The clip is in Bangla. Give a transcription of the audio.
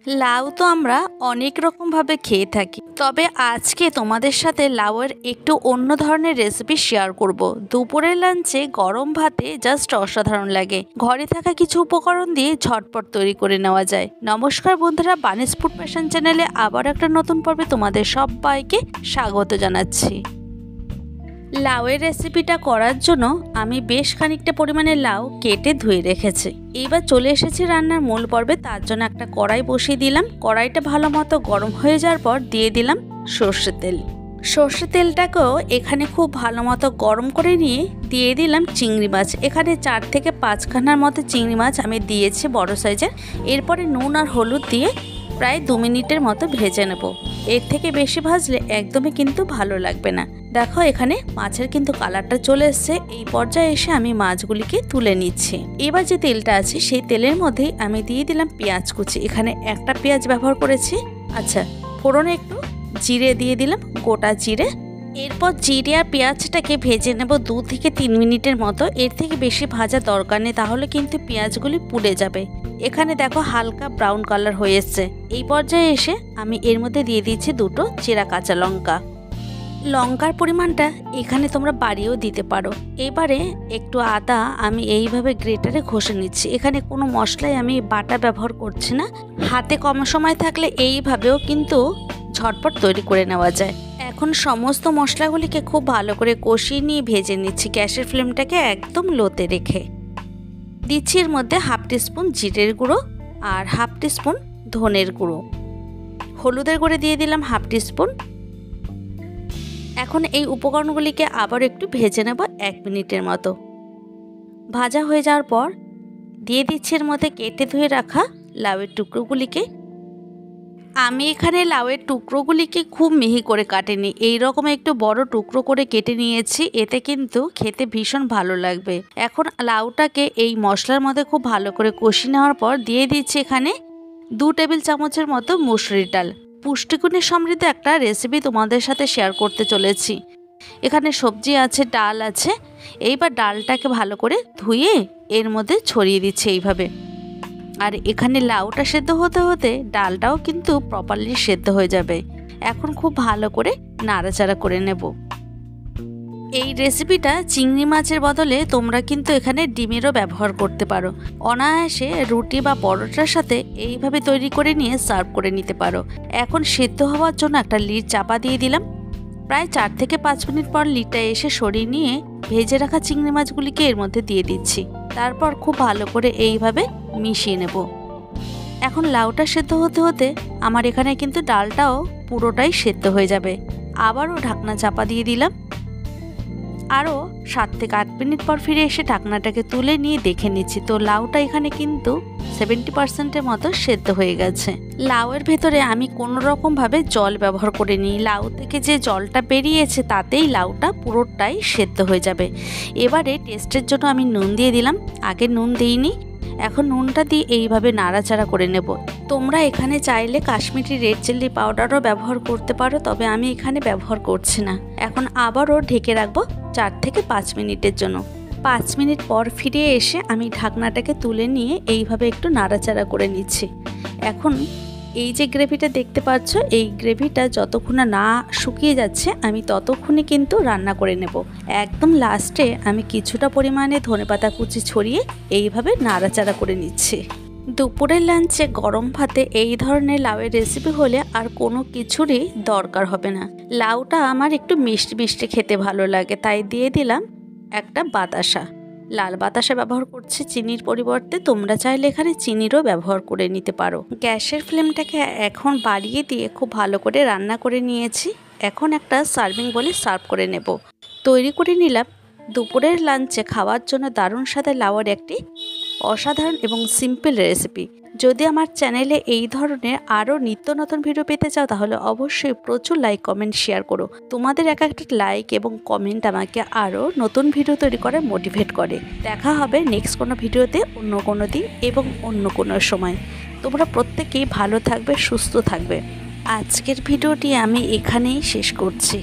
লাউ তো আমরা অনেক রকমভাবে খেয়ে থাকি, তবে আজকে তোমাদের সাথে লাউয়ের একটু অন্য ধরনের রেসিপি শেয়ার করব। দুপুরের লাঞ্চে গরম ভাতে জাস্ট অসাধারণ লাগে। ঘরে থাকা কিছু উপকরণ দিয়ে ঝটপট তৈরি করে নেওয়া যায়। নমস্কার বন্ধুরা, বানিস ফুড প্যাশন চ্যানেলে আবার একটা নতুন পর্বে তোমাদের সবাইকে স্বাগত জানাচ্ছি। লাউয়ের রেসিপিটা করার জন্য আমি বেশ খানিকটা পরিমাণে লাউ কেটে ধুয়ে রেখেছি। এইবার চলে এসেছি রান্নার মূল পর্বে। তার জন্য একটা কড়াই বসিয়ে দিলাম। কড়াইটা ভালো মতো গরম হয়ে যাওয়ার পর দিয়ে দিলাম সর্ষের তেল। সর্ষের তেলটাকেও এখানে খুব ভালো মতো গরম করে নিয়ে দিয়ে দিলাম চিংড়ি মাছ। এখানে 4 থেকে 5খানার মতো চিংড়ি মাছ আমি দিয়েছি বড় সাইজের। এরপরে নুন আর হলুদ দিয়ে প্রায় 2 মিনিটের মতো ভেজে নেব। এর থেকে বেশি ভাজলে একদমই কিন্তু ভালো লাগবে না। দেখো এখানে মাছের কিন্তু কালারটা চলে এসছে। এই পর্যায়ে এসে আমি মাছগুলিকে তুলে নিচ্ছি। এবার যে তেলটা আছে সেই তেলের মধ্যেই আমি দিয়ে দিলাম পেঁয়াজ কুচি। এখানে একটা পেঁয়াজ ব্যবহার করেছি। আচ্ছা, ফোড়নে একটু জিরে দিয়ে দিলাম, গোটা জিরে। এরপর জিরে আর পেঁয়াজটাকে ভেজে নেব 2 থেকে 3 মিনিটের মতো। এর থেকে বেশি ভাজা দরকার নেই, তাহলে কিন্তু পেঁয়াজগুলি পুড়ে যাবে। এখানে দেখো হালকা ব্রাউন কালার হয়ে এসছে। এই পর্যায়ে এসে আমি এর মধ্যে দিয়ে দিচ্ছি 2টো চেরা কাঁচা লঙ্কা। লঙ্কার পরিমাণটা এখানে তোমরা বাড়িয়েও দিতে পারো। এবারে একটু আদা আমি এইভাবে গ্রেটারে ঘষে নিচ্ছি। এখানে কোনো মশলাই আমি বাটা ব্যবহার করছি না। হাতে কম সময় থাকলে এইভাবেও কিন্তু ঝটপট তৈরি করে নেওয়া যায়। এখন সমস্ত মশলাগুলিকে খুব ভালো করে কষিয়ে নিয়ে ভেজে নিচ্ছি, গ্যাসের ফ্লেমটাকে একদম লোতে রেখে। দিচ্ছি এর মধ্যে 1/2 টিস্পুন জিরের গুঁড়ো আর 1/2 টিস্পুন ধনের গুঁড়ো। হলুদের গুঁড়ো দিয়ে দিলাম 1/2 টিস্পুন। এখন এই উপকরণগুলিকে আবার একটু ভেজে নেব 1 মিনিটের মতো। ভাজা হয়ে যাওয়ার পর দিয়ে দিচ্ছি এর মধ্যে কেটে ধুয়ে রাখা লাউয়ের টুকরোগুলিকে। আমি এখানে লাউয়ের টুকরোগুলিকে খুব মিহি করে কাটিনি, এইরকম একটু বড় টুকরো করে কেটে নিয়েছি। এতে কিন্তু খেতে ভীষণ ভালো লাগবে। এখন লাউটাকে এই মশলার মধ্যে খুব ভালো করে কষিয়ে নেওয়ার পর দিয়ে দিচ্ছি এখানে 2 টেবিল চামচের মতো মসুরির ডাল। পুষ্টিগুণে সমৃদ্ধ একটা রেসিপি তোমাদের সাথে শেয়ার করতে চলেছি। এখানে সবজি আছে, ডাল আছে। এইবার ডালটাকে ভালো করে ধুয়ে এর মধ্যে ছড়িয়ে দিচ্ছি এইভাবে। আর এখানে লাউটা সেদ্ধ হতে হতে ডালটাও কিন্তু প্রপারলি সেদ্ধ হয়ে যাবে। এখন খুব ভালো করে নাড়াচাড়া করে নেব। এই রেসিপিটা চিংড়ি মাছের বদলে তোমরা কিন্তু এখানে ডিমেরও ব্যবহার করতে পারো। অনায়াসে রুটি বা পরোটার সাথে এইভাবে তৈরি করে নিয়ে সার্ভ করে নিতে পারো। এখন সেদ্ধ হওয়ার জন্য একটা লিড চাপা দিয়ে দিলাম। প্রায় 4 থেকে 5 মিনিট পর লিডটা এসে সরিয়ে নিয়ে ভেজে রাখা চিংড়ি মাছগুলিকে এর মধ্যে দিয়ে দিচ্ছি। তারপর খুব ভালো করে এইভাবে মিশিয়ে নেব। এখন লাউটা সেদ্ধ হতে হতে আমার এখানে কিন্তু ডালটাও পুরোটাই সেদ্ধ হয়ে যাবে। আবারও ঢাকনা চাপা দিয়ে দিলাম। আরও 7 থেকে 8 মিনিট পর ফিরে এসে ঢাকনাটাকে তুলে নিয়ে দেখে নিচ্ছি। তো লাউটা এখানে কিন্তু 70%-এর মতো সেদ্ধ হয়ে গেছে। লাউয়ের ভেতরে আমি কোনো রকমভাবে জল ব্যবহার করিনি। লাউ থেকে যে জলটা বেরিয়েছে তাতেই লাউটা পুরোটাই সেদ্ধ হয়ে যাবে। এবারে টেস্টের জন্য আমি নুন দিয়ে দিলাম। আগে নুন দিইনি, এখন নুনটা দিয়ে এইভাবে নাড়াচাড়া করে নেব। তোমরা এখানে চাইলে কাশ্মীরি রেড চিলি পাউডারও ব্যবহার করতে পারো, তবে আমি এখানে ব্যবহার করছি না। এখন আবারও ঢেকে রাখবো 4 থেকে 5 মিনিটের জন্য। 5 মিনিট পর ফিরে এসে আমি ঢাকনাটাকে তুলে নিয়ে এইভাবে একটু নাড়াচাড়া করে নিচ্ছি। এখন এই যে গ্রেভিটা দেখতে পাচ্ছ, এই গ্রেভিটা যতক্ষণ না শুকিয়ে যাচ্ছে আমি ততক্ষণে কিন্তু রান্না করে নেব। একদম লাস্টে আমি কিছুটা পরিমাণে ধনেপাতা কুচি ছড়িয়ে এইভাবে নাড়াচাড়া করে নিচ্ছি। দুপুরের লাঞ্চে গরম ভাতে এই ধরনের লাউয়ের রেসিপি হলে আর কোনো কিছুরই দরকার হবে না। লাউটা আমার একটু মিষ্টি মিষ্টি খেতে ভালো লাগে, তাই দিয়ে দিলাম একটা বাতাসা। লাল বাতাসা ব্যবহার করছি চিনির পরিবর্তে। তোমরা চাইলে এখানে চিনিরও ব্যবহার করে নিতে পারো। গ্যাসের ফ্লেমটাকে এখন বাড়িয়ে দিয়ে খুব ভালো করে রান্না করে নিয়েছি। এখন একটা সার্ভিং বলে সার্ভ করে নেব। তৈরি করে নিলাম দুপুরের লাঞ্চে খাওয়ার জন্য দারুণ স্বাদের লাউয়ের একটি অসাধারণ এবং সিম্পল রেসিপি। যদি আমার চ্যানেলে এই ধরনের আরও নিত্য নতুন ভিডিও পেতে চাও তাহলে অবশ্যই প্রচুর লাইক কমেন্ট শেয়ার করো। তোমাদের এক একটা লাইক এবং কমেন্ট আমাকে আরও নতুন ভিডিও তৈরি করার মোটিভেট করে। দেখা হবে নেক্সট কোনো ভিডিওতে অন্য কোনো দিন এবং অন্য কোনো সময়। তোমরা প্রত্যেকেই ভালো থাকবে, সুস্থ থাকবে। আজকের ভিডিওটি আমি এখানেই শেষ করছি।